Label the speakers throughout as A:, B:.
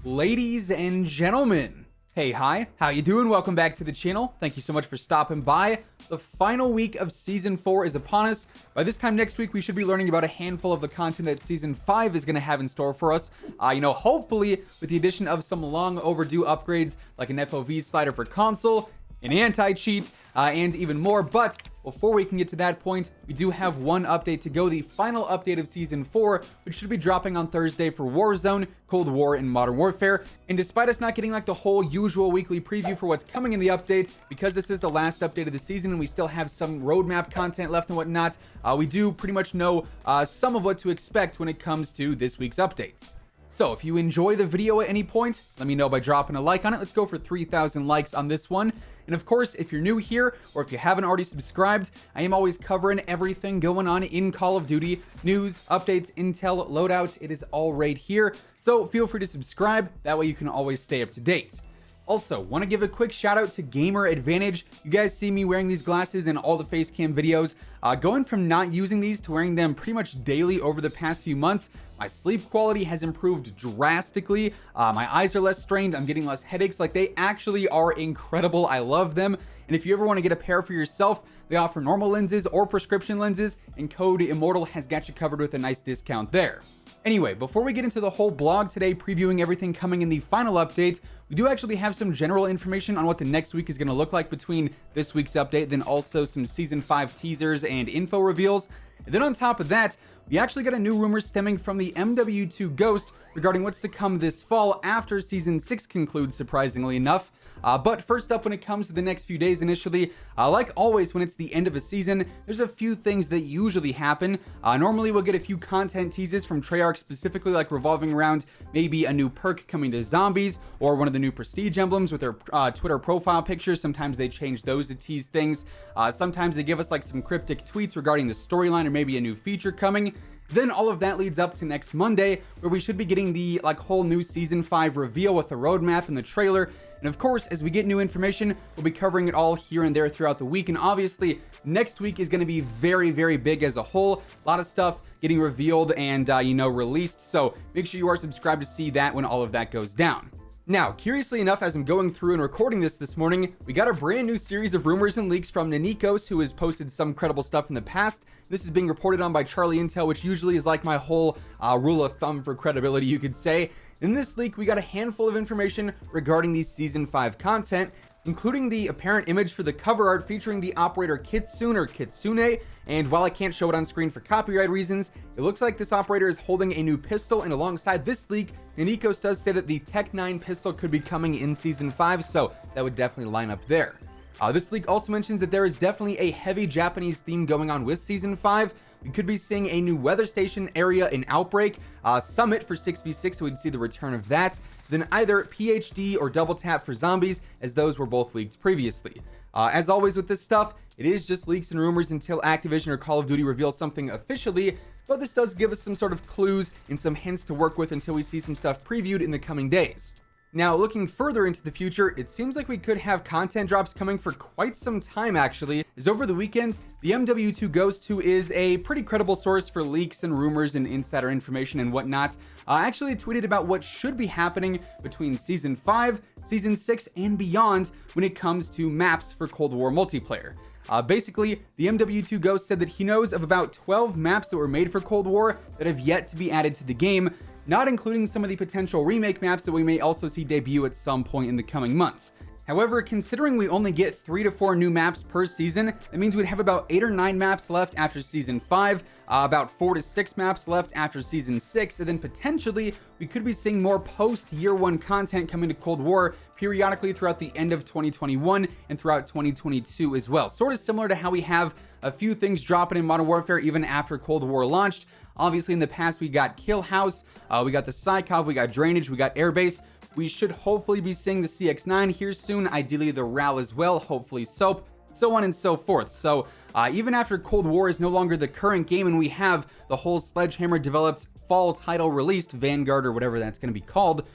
A: Ladies and gentlemen, hey, hi, how you doing? Welcome back to the channel. Thank you so much for stopping by. The final week of Season 4 is upon us. By this time next week, we should be learning about a handful of the content that Season 5 is going to have in store for us. Hopefully with the addition of some long overdue upgrades like an FOV slider for console, an anti-cheat, and even more. But before we can get to that point, we do have one update to go, the final update of Season 4, which should be dropping on Thursday for Warzone, Cold War, and Modern Warfare. And despite us not getting like the whole usual weekly preview for what's coming in the update, because this is the last update of the season and we still have some roadmap content left and whatnot, we do pretty much know some of what to expect when it comes to this week's updates. So if you enjoy the video at any point, let me know by dropping a like on it. Let's go for 3,000 likes on this one. And of course, if you're new here or if you haven't already subscribed, I am always covering everything going on in Call of Duty. News, updates, intel, loadouts, it is all right here. So feel free to subscribe. That way you can always stay up to date. Also, want to give a quick shout out to Gamer Advantage. You guys see me wearing these glasses in all the face cam videos. Going from not using these to wearing them pretty much daily over the past few months, my sleep quality has improved drastically. My eyes are less strained. I'm getting less headaches. Like, they actually are incredible. I love them. And if you ever want to get a pair for yourself, they offer normal lenses or prescription lenses, and code WHosImmortal has got you covered with a nice discount there. Anyway, before we get into the whole blog today previewing everything coming in the final update, we do actually have some general information on what the next week is going to look like between this week's update, then also some Season 5 teasers and info reveals. And then on top of that, we actually got a new rumor stemming from the MW2 Ghost regarding what's to come this fall after Season 6 concludes, surprisingly enough. But first up, when it comes to the next few days initially, like always when it's the end of a season, there's a few things that usually happen. Normally we'll get a few content teases from Treyarch, specifically like revolving around maybe a new perk coming to zombies or one of the new prestige emblems with their Twitter profile pictures. Sometimes they change those to tease things. Sometimes they give us like some cryptic tweets regarding the storyline or maybe a new feature coming. Then all of that leads up to next Monday, where we should be getting the whole new Season 5 reveal with the roadmap and the trailer. And of course, as we get new information, we'll be covering it all here and there throughout the week. And obviously, next week is going to be very, very big as a whole. A lot of stuff getting revealed and, released. So make sure you are subscribed to see that when all of that goes down. Now, curiously enough, as I'm going through and recording this morning, we got a brand new series of rumors and leaks from Nanikos, who has posted some credible stuff in the past. This is being reported on by Charlie Intel, which usually is like my whole rule of thumb for credibility, you could say. In this leak, we got a handful of information regarding the Season 5 content, including the apparent image for the cover art featuring the operator Kitsune or Kitsune. And while I can't show it on screen for copyright reasons, it looks like this operator is holding a new pistol, and alongside this leak, Nanikos does say that the Tech 9 pistol could be coming in Season 5, so that would definitely line up there. This leak also mentions that there is definitely a heavy Japanese theme going on with Season 5. We could be seeing a new weather station area in Outbreak, Summit for 6v6, so we'd see the return of that. Then either PhD or Double Tap for zombies, as those were both leaked previously. As always with this stuff, it is just leaks and rumors until Activision or Call of Duty reveals something officially, but this does give us some sort of clues and some hints to work with until we see some stuff previewed in the coming days. Now, looking further into the future, it seems like we could have content drops coming for quite some time, actually, as over the weekend, the MW2 Ghost, who is a pretty credible source for leaks and rumors and insider information and whatnot, actually tweeted about what should be happening between Season 5, Season 6, and beyond when it comes to maps for Cold War multiplayer. Basically, the MW2 Ghost said that he knows of about 12 maps that were made for Cold War that have yet to be added to the game, not including some of the potential remake maps that we may also see debut at some point in the coming months. However, considering we only get 3 to 4 new maps per season, that means we'd have about 8 or 9 maps left after Season 5, about 4 to 6 maps left after Season 6, and then potentially we could be seeing more post-Year 1 content coming to Cold War periodically throughout the end of 2021 and throughout 2022 as well. Sort of similar to how we have a few things dropping in Modern Warfare even after Cold War launched. Obviously, in the past, we got Kill House, we got the Psychov, we got Drainage, we got Airbase. We should hopefully be seeing the CX-9 here soon, ideally the RAL as well, hopefully SOAP, so on and so forth. So even after Cold War is no longer the current game and we have the whole Sledgehammer developed fall title released, Vanguard or whatever that's going to be called,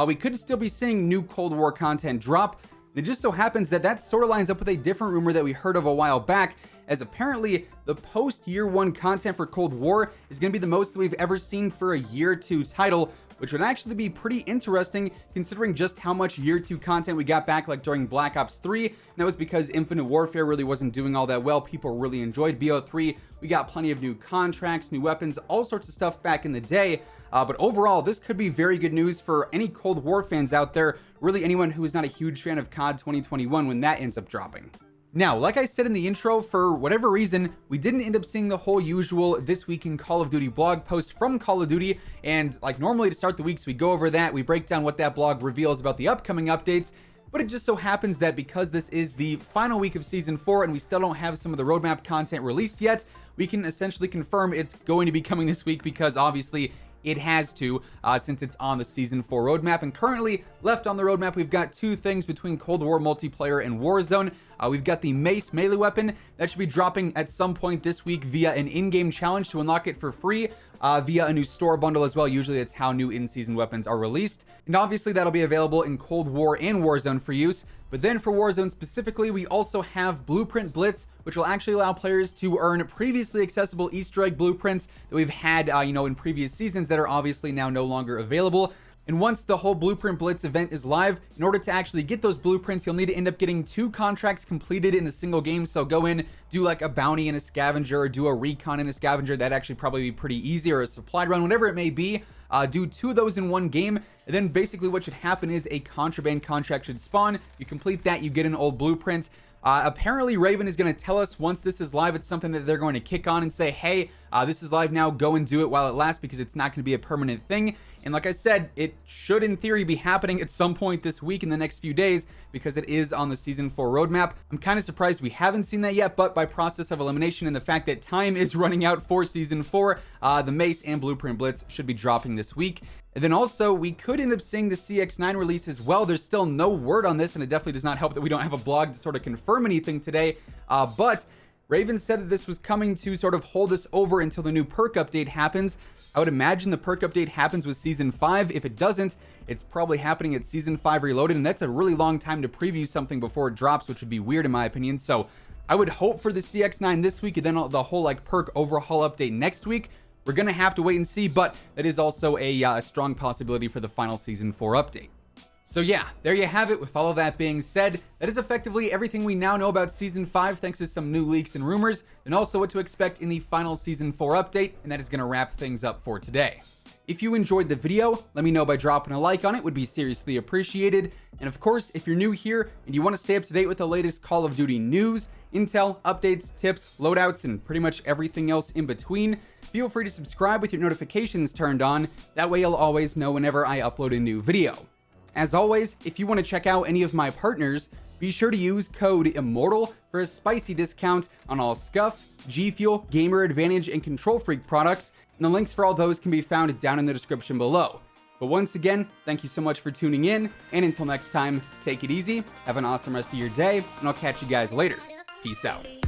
A: we could still be seeing new Cold War content drop. And it just so happens that that sort of lines up with a different rumor that we heard of a while back, as apparently the post-Year 1 content for Cold War is going to be the most that we've ever seen for a Year 2 title, which would actually be pretty interesting considering just how much year 2 content we got back like during Black Ops 3. And that was because Infinite Warfare really wasn't doing all that well. People really enjoyed BO3. We got plenty of new contracts, new weapons, all sorts of stuff back in the day. But overall, this could be very good news for any Cold War fans out there, really anyone who is not a huge fan of COD 2021 when that ends up dropping. Now, like I said in the intro, for whatever reason, we didn't end up seeing the whole usual This Week in Call of Duty blog post from Call of Duty, and like normally to start the weeks, we go over that, we break down what that blog reveals about the upcoming updates, but it just so happens that because this is the final week of Season 4 and we still don't have some of the roadmap content released yet, we can essentially confirm it's going to be coming this week because obviously it has to, since it's on the Season 4 roadmap. And currently left on the roadmap, we've got 2 things between Cold War multiplayer and Warzone. We've got the Mace melee weapon that should be dropping at some point this week via an in-game challenge to unlock it for free, via a new store bundle as well. Usually that's how new in-season weapons are released. And obviously that'll be available in Cold War and Warzone for use. But then for Warzone specifically, we also have Blueprint Blitz, which will actually allow players to earn previously accessible Easter egg blueprints that we've had, in previous seasons that are obviously now no longer available. And once the whole Blueprint Blitz event is live, in order to actually get those blueprints, you'll need to end up getting 2 contracts completed in a single game. So go in, do like a bounty and a scavenger, or do a recon and a scavenger. That'd actually probably be pretty easy, or a supply run, whatever it may be. Do 2 of those in one game, and then basically what should happen is a contraband contract should spawn. You complete that, you get an old blueprint. Apparently Raven is going to tell us once this is live, it's something that they're going to kick on and say, hey, this is live now, go and do it while it lasts, because it's not going to be a permanent thing. And like I said, it should in theory be happening at some point this week in the next few days, because it is on the Season 4 roadmap. I'm kind of surprised we haven't seen that yet, but by process of elimination and the fact that time is running out for Season 4, the Mace and Blueprint Blitz should be dropping this week. And then also, we could end up seeing the CX9 release as well. There's still no word on this, and it definitely does not help that we don't have a blog to sort of confirm anything today. But Raven said that this was coming to sort of hold us over until the new perk update happens. I would imagine the perk update happens with Season 5. If it doesn't, it's probably happening at Season 5 Reloaded, and that's a really long time to preview something before it drops, which would be weird in my opinion. So I would hope for the CX9 this week, and then the whole like perk overhaul update next week. We're gonna have to wait and see, but that is also a strong possibility for the final Season 4 update. So yeah, there you have it. With all of that being said, that is effectively everything we now know about Season 5 thanks to some new leaks and rumors, and also what to expect in the final Season 4 update, and that is going to wrap things up for today. If you enjoyed the video, let me know by dropping a like on it, would be seriously appreciated. And of course, if you're new here and you want to stay up to date with the latest Call of Duty news, intel, updates, tips, loadouts, and pretty much everything else in between, feel free to subscribe with your notifications turned on. That way you'll always know whenever I upload a new video. As always, if you want to check out any of my partners, be sure to use code WHosImmortal for a spicy discount on all Scuff, G Fuel, Gamer Advantage, and Control Freak products, and the links for all those can be found down in the description below. But once again, thank you so much for tuning in, and until next time, take it easy, have an awesome rest of your day, and I'll catch you guys later. Peace out.